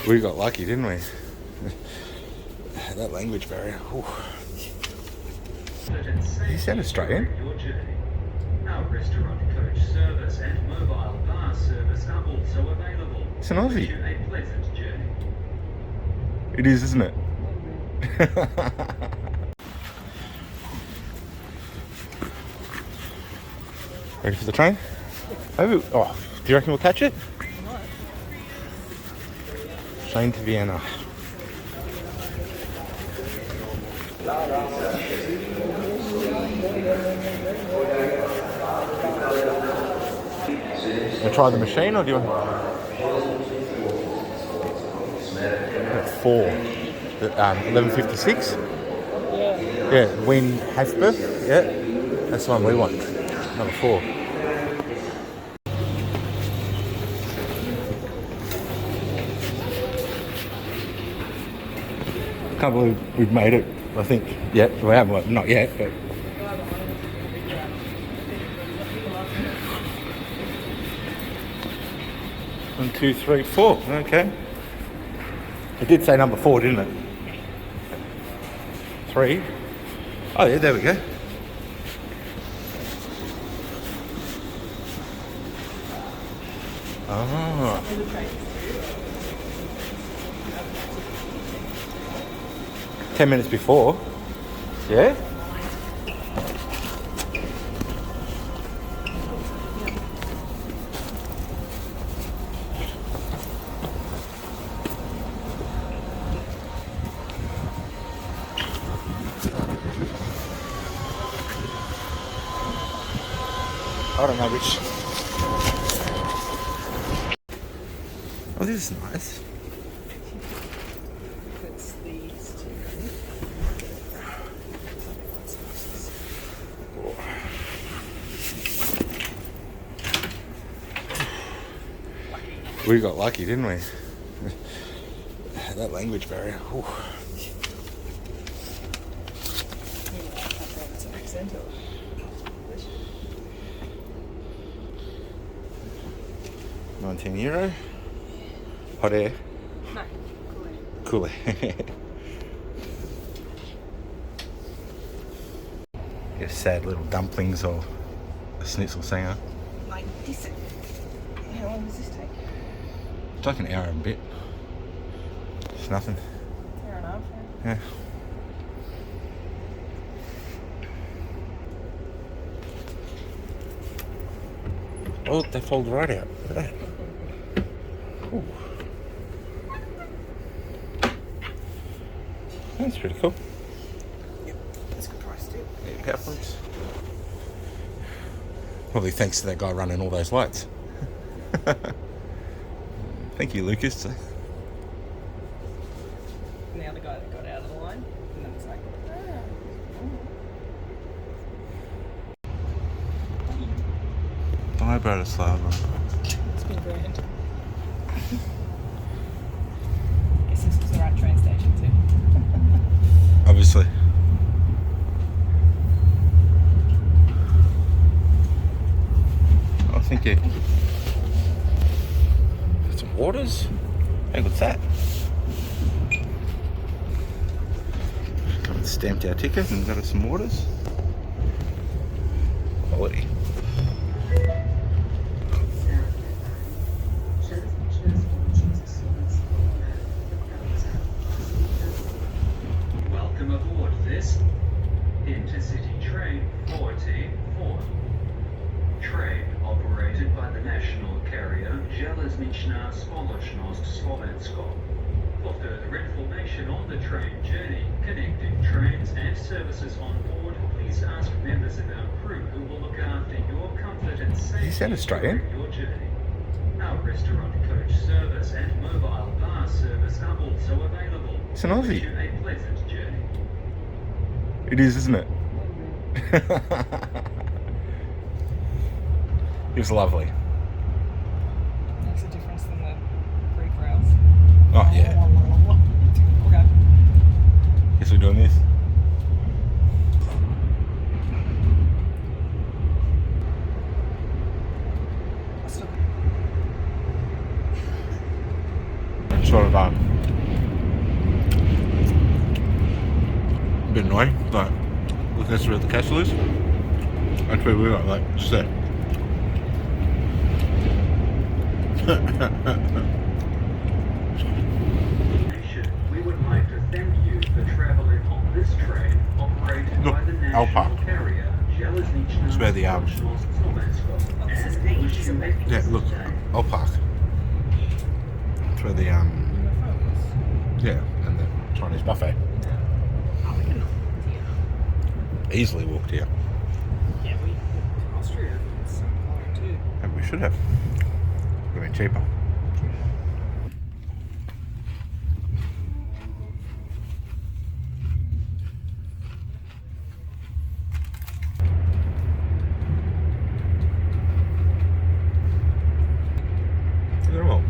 We got lucky, didn't we? That language barrier. Ooh. You sound Australian. Our restaurant coach service and mobile bar service are also available. It's an Aussie. Wish you a pleasant journey. It is, isn't it? Ready for the train? Maybe, oh, do you reckon we'll catch it? Train to Vienna. Want to try the machine, or do you want? At 4. 11:56. Yeah, Wien Hasbeth. Yeah, that's the one we want. Number 4. Can't believe we've made it. I think. Yeah, we haven't. Well, not yet, but. One, two, three, 4. Okay. It did say number 4, didn't it? 3. Oh yeah, there we go. Oh. 10 minutes before. Yeah? I don't know which. Oh, this is nice. It's these two. We got lucky, didn't we? That language barrier. Ooh. €19. Hot air. No, Cool air. Yeah, sad little dumplings or a schnitzel singer. like this. How long does this take? It's like an hour and a bit. It's nothing. Fair enough. Yeah. Oh, they fold right out. Look at that. Ooh. That's pretty cool. Yep, that's a good price too. There you go, folks. Probably thanks to that guy running all those lights. Thank you, Lucas. Now the guy that got out of the line, and then it's like, Bye, Bratislava. it's been grand. Guess this was the right train station too. Obviously. Oh, thank you. Got some waters. Hey, what's that? Stamped our ticket and got us some waters. Quality. Welcome aboard this intercity train 44. Train operated by the national carrier Železnična Spoločnost Slovensko. For further information on the train journey, connecting trains and services on board, please ask members of our crew who will look after your comfort and safety. You sound Australian. During your journey. Our restaurant coach service and mobile bar service are also available. It's an Aussie. Wish you a pleasant journey. It is, isn't it? It was lovely. Makes a difference than the Greek rails. Oh, yeah. Okay. Guess we're doing this. sort of a bit annoying. Like, looking at where the castle is. That's where we are, like, just there. We would like to thank you for travelling on this train operated Look, by the national Alpha. carrier Železnična It's where the, spoločnost Slovensko, and wish you a Yeah, pleasant look, day. I'll park. It's where the, yeah, and the Chinese buffet. Easily walked here. Yeah, we Austria is so hard too. Maybe we should have. Would have been cheaper. Look at them all.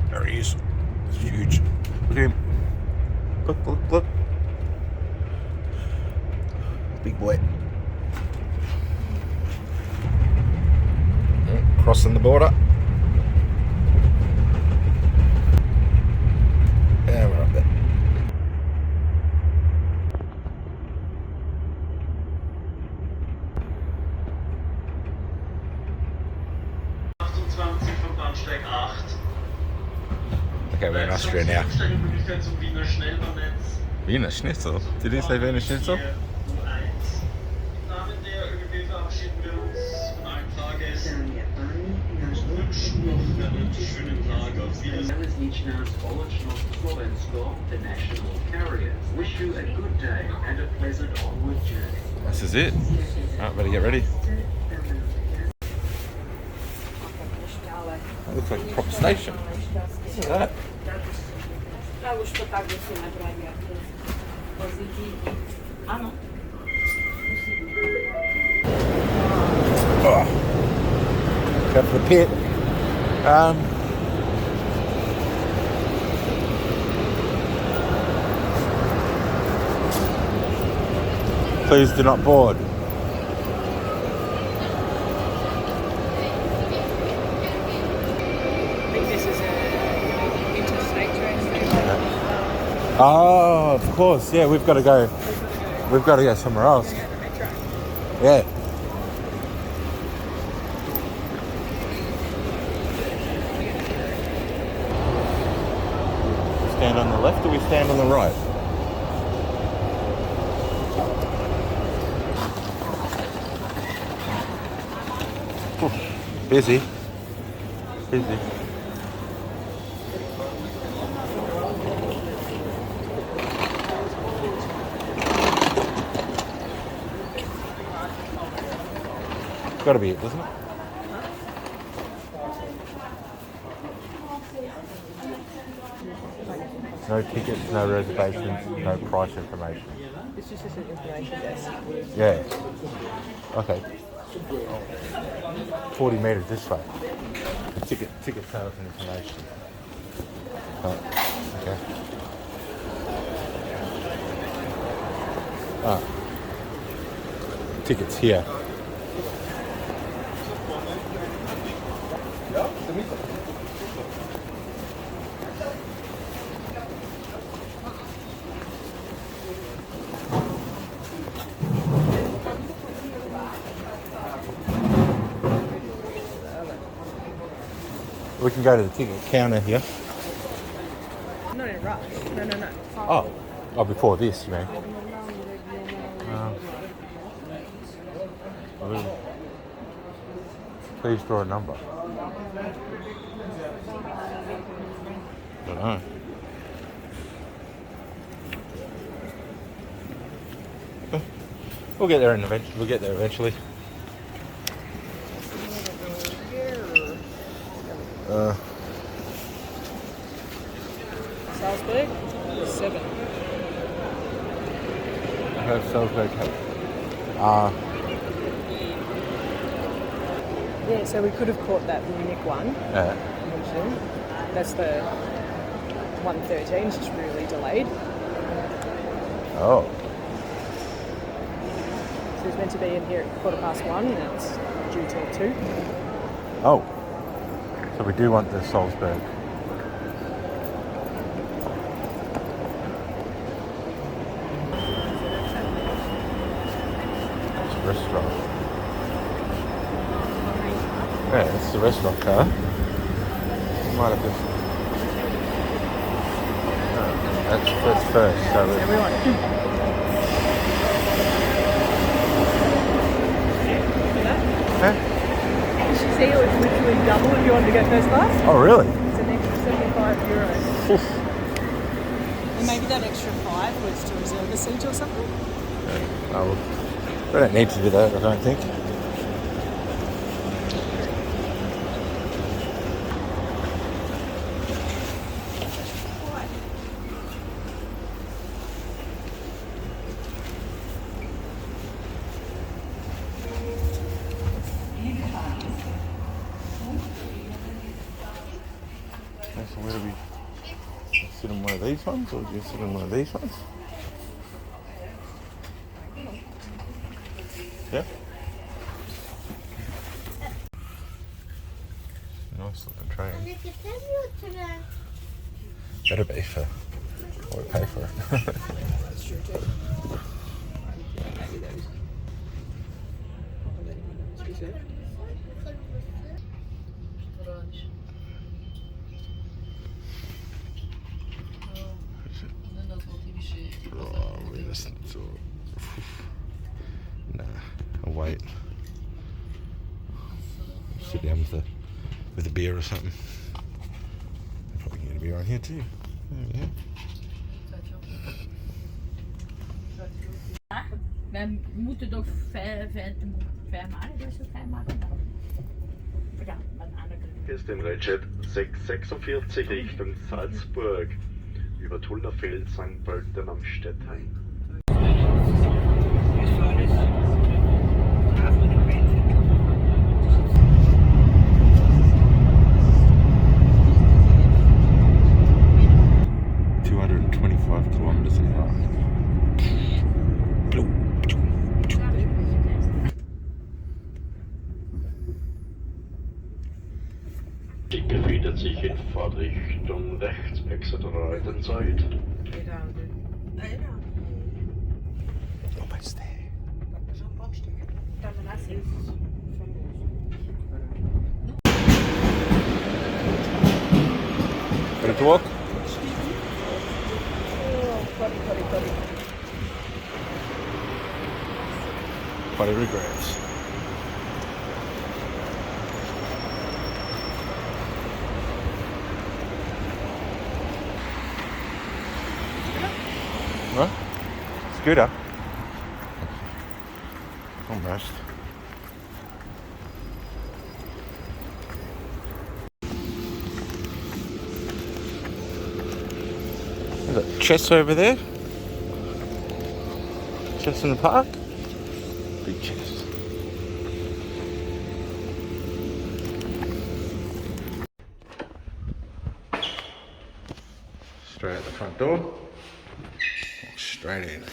There he is. It's huge. Look at him. Look, look, look. Big boy. Crossing the border. Yeah, we're up there. vom Bahnsteig 8. Okay, we're in Austria now. Umsteigemöglichkeit zum Wiener Schnellbahnnetz. Wiener Schnitzel? Did he say Wiener Schnitzel? U1. Im Namen der ÖBB verabschieden wir uns von allen Fahrgästen. Wünschen noch einen schönen Tag. Auf Wiedersehen. Železnična spoločnost Slovensko, the national carrier, wish you a good day and a pleasant onward journey. This is it. Alright, better get ready. That looks like a proper station. Look at that. Oh. Go for the pit. Please do not board. I think this is a interstate train station. Oh, of course. Yeah, we've got to go. We've got to go somewhere else. Yeah, the metro. Yeah. Stand on the left or we stand on the right? Ooh, busy. Busy. Got to be it, doesn't it? No tickets, no reservations, no price information. It's just an information desk. Yeah. Okay. 40 metres this way. Ticket sales and information. Oh, okay. Ah. Tickets here. We can go to the ticket counter here. Not in a rush. No. Oh, before this, you mean? Please draw a number. I don't know. We'll get there eventually. Salzburg, 7. I have Salzburg. Yeah, so we could have caught that Munich one. Yeah. Mentioned. That's the 113, it's just really delayed. Oh. So She was meant to be in here at 1:15 and it's due till 2. Oh. So we do want the Salzburg. It's a restaurant. Yeah, it's the restaurant car. Might have been. That's first, so Everyone. Huh? Did you see it was literally double if you wanted to go first class? Oh, really? It's an extra €75. Oof. And maybe that extra 5 was to reserve a seat or something? Oh, we don't need to do that, I don't think. So where do we sit in one of these ones, or do you sit in one of these ones? Yeah. Nice looking train. Better be for what we pay for it. That's true too. Maybe those. Oh, we just nah, I'll wait. Sit down with a beer or something. I'll probably get a beer on here too. Yeah. Wij moeten toch 5 maanden, dus 5 maanden. Ja, maar aan de kant. Ist in Rejet 646 Richtung Salzburg über Tullerfeld, St. Pölten am Stettheim. Kilometers an hour. Die befindet sich in Fahrtrichtung rechts, Exeter Seite. Almost there. Ready to walk? Potty regrets. What? Scooter? Almost. There's a chest over there. Chest in the park. Big chest. Straight out the front door. Straight in.